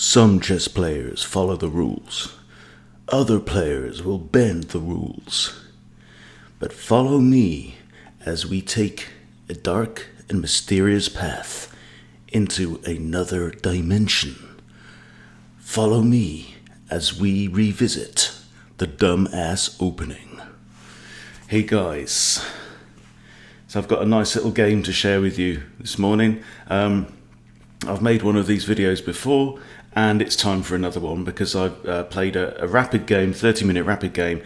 Some chess players follow the rules. Other players will bend the rules. But follow me as we take a dark and mysterious path into another dimension. Follow me as we revisit the dumbass opening. Hey guys, so I've got a nice little game to share with you this morning. I've made one of these videos before and it's time for another one because I've played a rapid game, 30-minute rapid game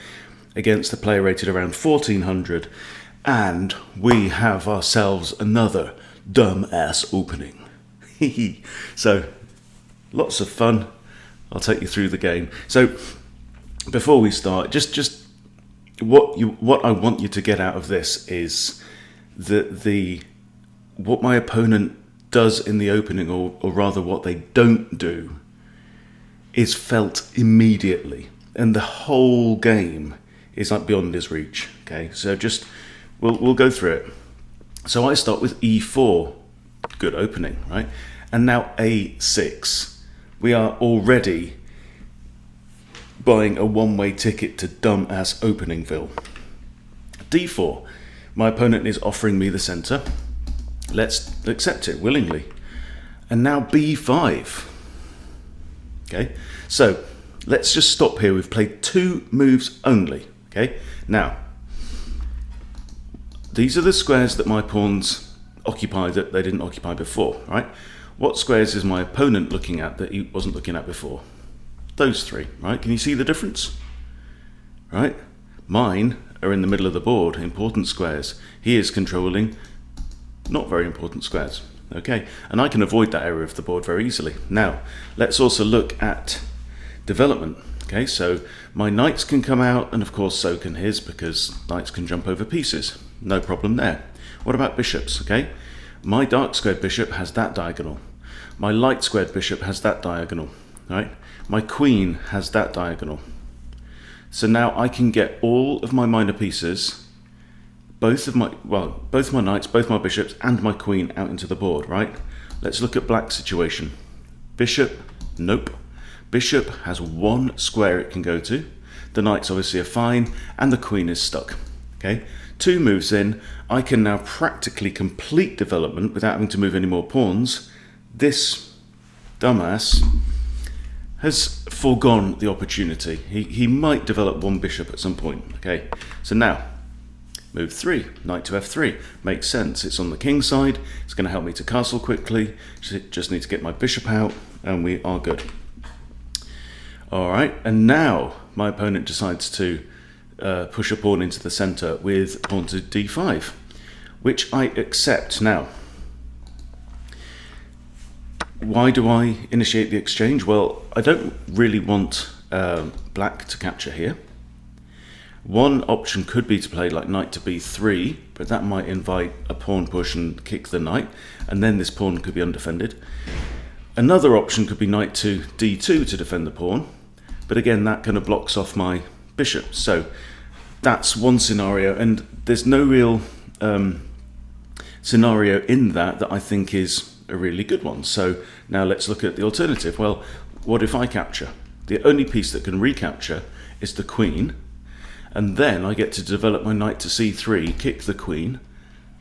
against a player rated around 1400, and we have ourselves another dumbass opening. So lots of fun. I'll take you through the game. So before we start, just what I want you to get out of this is what my opponent does in the opening, or rather what they don't do, is felt immediately, and the whole game is like beyond his reach. Okay, so just we'll go through it. So I start with e4, good opening, right? And now a6. We are already buying a one-way ticket to dumbass openingville. d4, my opponent is offering me the center. Let's accept it willingly. And now b5. Okay, so let's just stop here. We've played two moves only. Okay, now these are the squares that my pawns occupy that they didn't occupy before, right? What squares is my opponent looking at that he wasn't looking at before? Those three, right? Can you see the difference? Right? Mine are in the middle of the board, important squares. He is controlling not very important squares. Okay, and I can avoid that area of the board very easily. Now, let's also look at development. Okay, so my knights can come out, and of course so can his, because knights can jump over pieces. No problem there. What about bishops? Okay, my dark squared bishop has that diagonal. My light squared bishop has that diagonal. Right? My queen has that diagonal. So now I can get all of my minor pieces, both my knights, both my bishops, and my queen out into the board, right? Let's look at black's situation. Bishop, nope. Bishop has one square it can go to. The knights obviously are fine, and the queen is stuck. Okay, two moves in, I can now practically complete development without having to move any more pawns. This dumbass has foregone the opportunity. He might develop one bishop at some point. Okay, so now move 3, knight to f3. Makes sense. It's on the king side. It's going to help me to castle quickly. Just need to get my bishop out, and we are good. All right, and now my opponent decides to push a pawn into the center with pawn to d5, which I accept. Now, why do I initiate the exchange? Well, I don't really want black to capture here. One option could be to play like knight to b3, but that might invite a pawn push and kick the knight, and then this pawn could be undefended. Another option could be knight to d2 to defend the pawn, but again that kind of blocks off my bishop. So that's one scenario, and there's no real scenario in that I think is a really good one. So now let's look at the alternative. Well, what if I capture? The only piece that can recapture is the queen, and then I get to develop my knight to c3, kick the queen,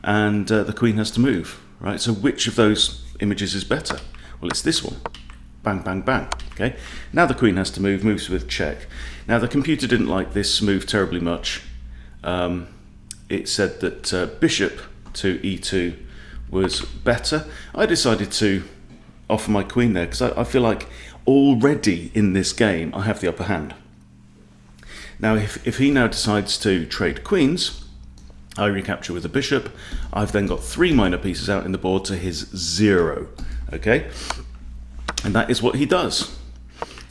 and the queen has to move, right? So which of those images is better? Well, it's this one. Bang, bang, bang. Okay. Now the queen has to move, moves with check. Now the computer didn't like this move terribly much. It said that bishop to e2 was better. I decided to offer my queen there because I feel like already in this game I have the upper hand. Now, if he now decides to trade queens, I recapture with a bishop. I've then got 3 minor pieces out in the board to his 0. Okay? And that is what he does.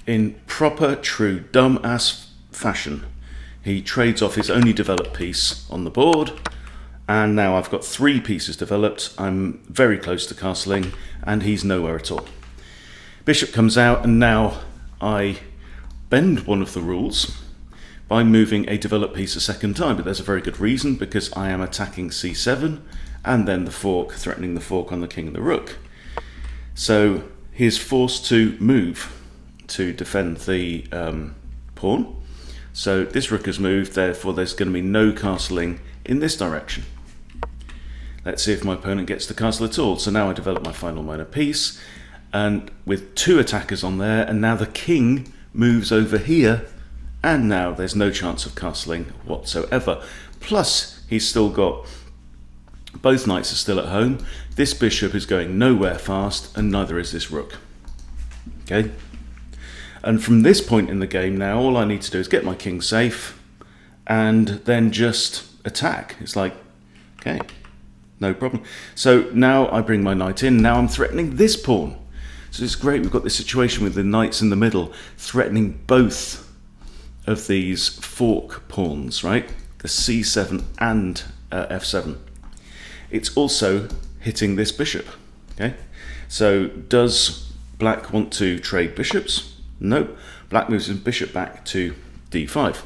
In proper, true, dumbass fashion, he trades off his only developed piece on the board, and now I've got 3 pieces developed. I'm very close to castling, and he's nowhere at all. Bishop comes out, and now I bend one of the rules by moving a developed piece a second time, but there's a very good reason, because I am attacking c7 and then the fork, threatening the fork on the king and the rook. So he is forced to move to defend the pawn. So this rook has moved, therefore there's going to be no castling in this direction. Let's see if my opponent gets the castle at all. So now I develop my final minor piece, and with 2 attackers on there, and now the king moves over here, and now there's no chance of castling whatsoever. Plus, he's still got, both knights are still at home, this bishop is going nowhere fast, and neither is this rook. Okay? And from this point in the game now, all I need to do is get my king safe, and then just attack. It's like, okay, no problem. So now I bring my knight in, now I'm threatening this pawn. So it's great, we've got this situation with the knights in the middle, threatening both of these fork pawns, right? The c7 and f7. It's also hitting this bishop, okay? So does black want to trade bishops? Nope. Black moves his bishop back to d5.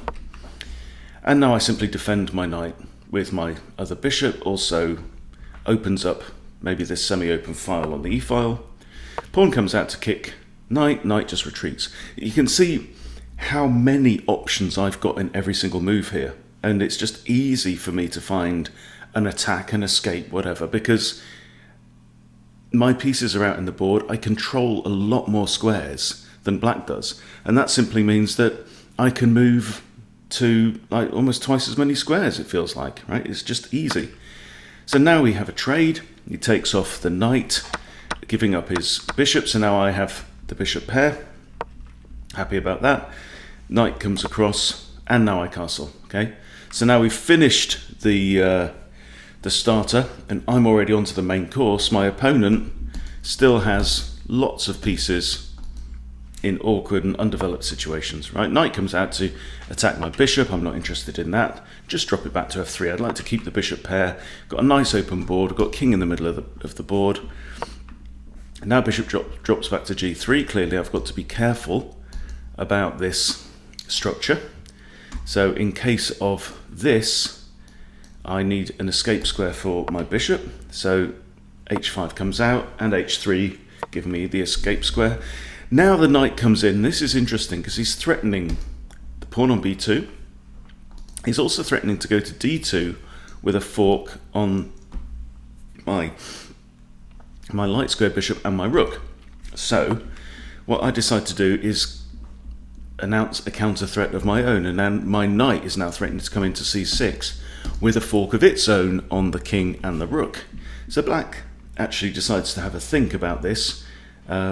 And now I simply defend my knight with my other bishop, also opens up maybe this semi-open file on the e-file. Pawn comes out to kick knight, knight just retreats. You can see how many options I've got in every single move here, and it's just easy for me to find an attack, an escape, whatever, because my pieces are out in the board. I control a lot more squares than black does, and that simply means that I can move to like almost twice as many squares, it feels like, right? It's just easy. So now we have a trade. He takes off the knight, giving up his bishop, so now I have the bishop pair. Happy about that. Knight comes across, and now I castle, okay? So now we've finished the starter, and I'm already onto the main course. My opponent still has lots of pieces in awkward and undeveloped situations, right? Knight comes out to attack my bishop. I'm not interested in that. Just drop it back to f3. I'd like to keep the bishop pair. Got a nice open board. Got king in the middle of the board. Now bishop drops back to g3. Clearly I've got to be careful about this structure. So in case of this, I need an escape square for my bishop. So h5 comes out, and h3 give me the escape square. Now the knight comes in. This is interesting because he's threatening the pawn on b2. He's also threatening to go to d2 with a fork on my light square bishop and my rook. So what I decide to do is announce a counter threat of my own, and then my knight is now threatening to come into c6 with a fork of its own on the king and the rook. So black actually decides to have a think about this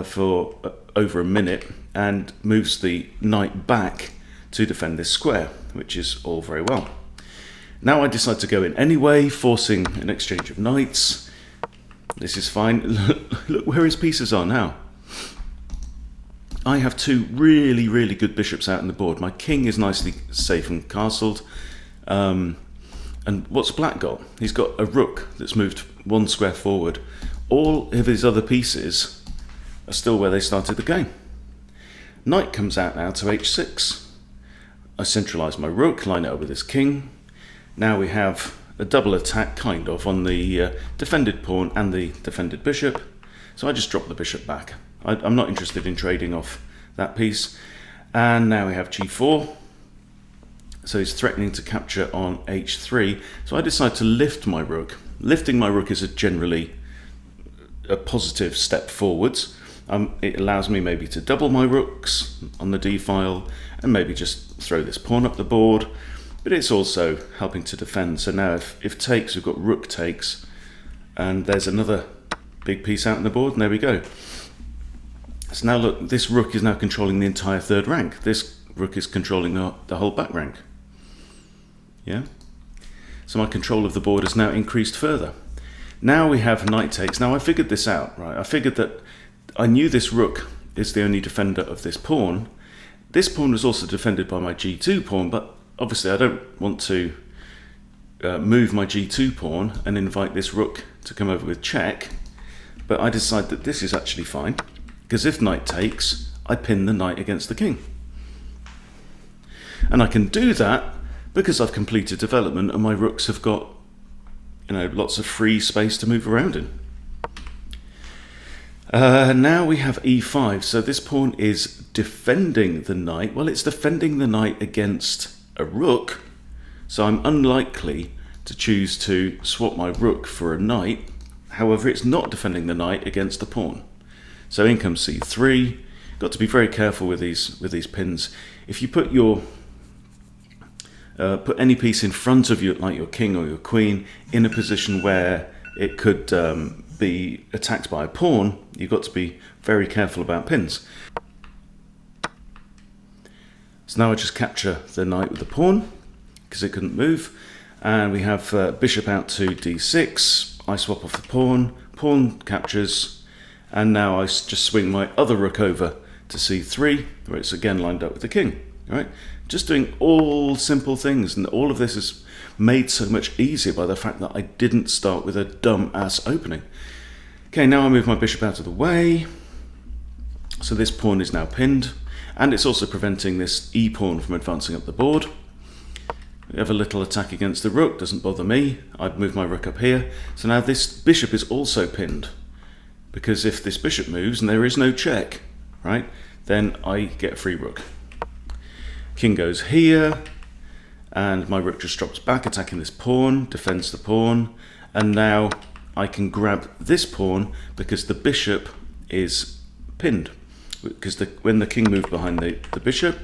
for over a minute and moves the knight back to defend this square, which is all very well. Now I decide to go in anyway, forcing an exchange of knights. This is fine. Look where his pieces are now. I have 2 really, really good bishops out in the board. My king is nicely safe and castled. And what's black got? He's got a rook that's moved 1 square forward. All of his other pieces are still where they started the game. Knight comes out now to h6. I centralise my rook, line it up with his king. Now we have a double attack, kind of, on the defended pawn and the defended bishop. So I just drop the bishop back. I'm not interested in trading off that piece. And now we have g4. So he's threatening to capture on h3. So I decide to lift my rook. Lifting my rook is generally a positive step forwards. It allows me maybe to double my rooks on the d-file and maybe just throw this pawn up the board. But it's also helping to defend. So now if takes, we've got rook takes, and there's another big piece out on the board, and there we go. So now look, this rook is now controlling the entire third rank. This rook is controlling the whole back rank. Yeah? So my control of the board has now increased further. Now we have knight takes. Now I figured this out, right? I figured that I knew this rook is the only defender of this pawn. This pawn was also defended by my g2 pawn, but obviously I don't want to move my g2 pawn and invite this rook to come over with check. But I decide that this is actually fine, because if knight takes, I pin the knight against the king. And I can do that because I've completed development and my rooks have got, lots of free space to move around in. Now we have e5, so this pawn is defending the knight. Well, it's defending the knight against a rook, so I'm unlikely to choose to swap my rook for a knight. However, it's not defending the knight against the pawn. So in comes c3. Got to be very careful with these pins. If you put your put any piece in front of you, like your king or your queen, in a position where it could be attacked by a pawn, you've got to be very careful about pins. So now I just capture the knight with the pawn because it couldn't move, and we have bishop out to d6. I swap off the pawn captures, and now I just swing my other rook over to c3, where it's again lined up with the king. Right? Just doing all simple things, and all of this is made so much easier by the fact that I didn't start with a dumb-ass opening. Okay, now I move my bishop out of the way, so this pawn is now pinned, and it's also preventing this e-pawn from advancing up the board. We have a little attack against the rook, doesn't bother me. I'd move my rook up here, so now this bishop is also pinned, because if this bishop moves and there is no check, right, then I get a free rook. King goes here, and my rook just drops back, attacking this pawn, defends the pawn, and now I can grab this pawn because the bishop is pinned. Because when the king moved behind the bishop,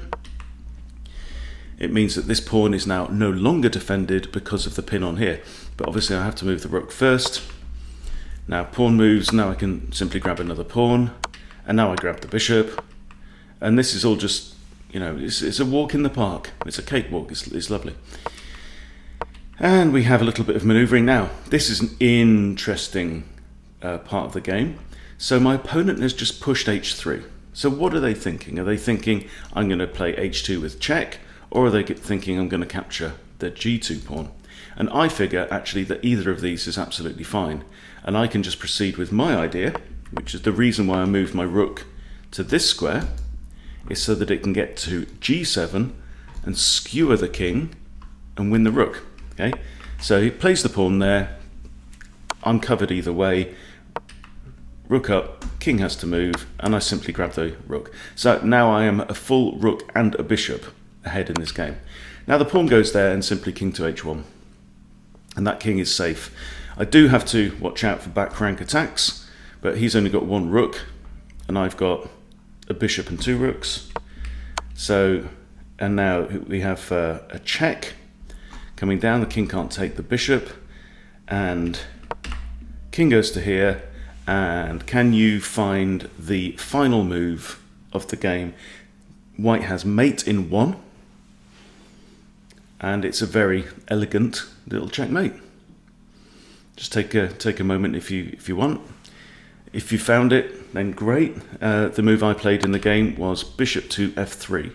it means that this pawn is now no longer defended because of the pin on here. But obviously I have to move the rook first. Now pawn moves, now I can simply grab another pawn, and now I grab the bishop, and this is all just, you know, it's a walk in the park. It's a cakewalk. It's lovely. And we have a little bit of manoeuvring now. This is an interesting part of the game. So my opponent has just pushed h3. So what are they thinking? Are they thinking I'm going to play h2 with check, or are they thinking I'm going to capture the g2 pawn? And I figure actually that either of these is absolutely fine, and I can just proceed with my idea, which is the reason why I moved my rook to this square, is so that it can get to g7 and skewer the king and win the rook. Okay, so he plays the pawn there. I'm covered either way. Rook up, king has to move, and I simply grab the rook. So now I am a full rook and a bishop ahead in this game. Now the pawn goes there and simply king to h1, and that king is safe. I do have to watch out for back rank attacks, but he's only got one rook, and I've got a bishop and two rooks. So, and now we have a check coming down. The king can't take the bishop, and king goes to here. And can you find the final move of the game? White has mate in 1, and it's a very elegant little checkmate. Just take a moment if you want. If you found it, then great. The move I played in the game was bishop to f3.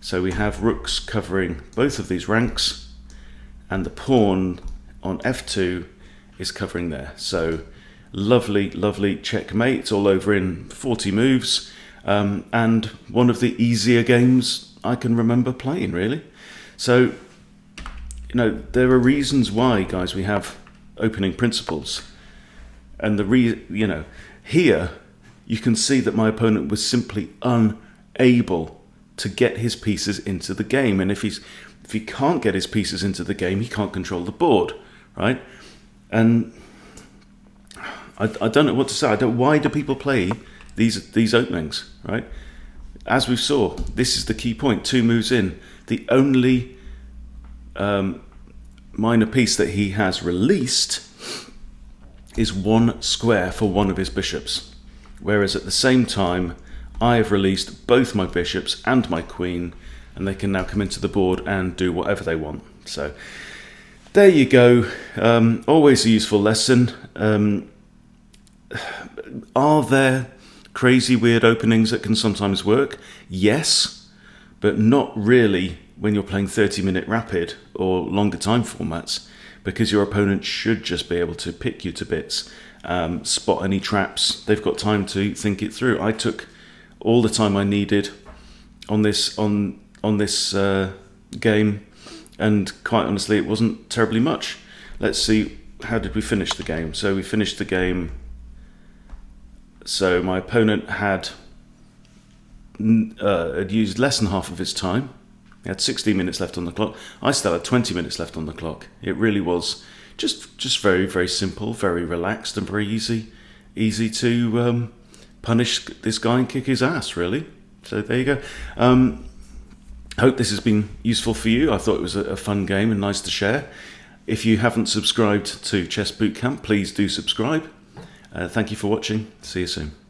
So we have rooks covering both of these ranks, and the pawn on f2 is covering there. So lovely, lovely checkmate. It's all over in 40 moves, and one of the easier games I can remember playing, really. So, you know, there are reasons why, guys, we have opening principles, and here you can see that my opponent was simply unable to get his pieces into the game, and if he can't get his pieces into the game, he can't control the board, right? And I don't know what to say. Why do people play these openings, right? As we saw, this is the key point. 2 moves in. The only minor piece that he has released is 1 square for one of his bishops, whereas at the same time I have released both my bishops and my queen, and they can now come into the board and do whatever they want. So there you go. Always a useful lesson. Are there crazy weird openings that can sometimes work? Yes, but not really when you're playing 30-minute rapid or longer time formats, because your opponent should just be able to pick you to bits, spot any traps. They've got time to think it through. I took all the time I needed on this game, and quite honestly it wasn't terribly much. Let's see, how did we finish the game? So we finished the game So my opponent had used less than half of his time. He had 16 minutes left on the clock. I still had 20 minutes left on the clock. It really was just very, very simple, very relaxed, and very easy to punish this guy and kick his ass, really. So there you go. Hope this has been useful for you. I thought it was a fun game and nice to share. If you haven't subscribed to Chess Bootcamp, please do subscribe. Thank you for watching. See you soon.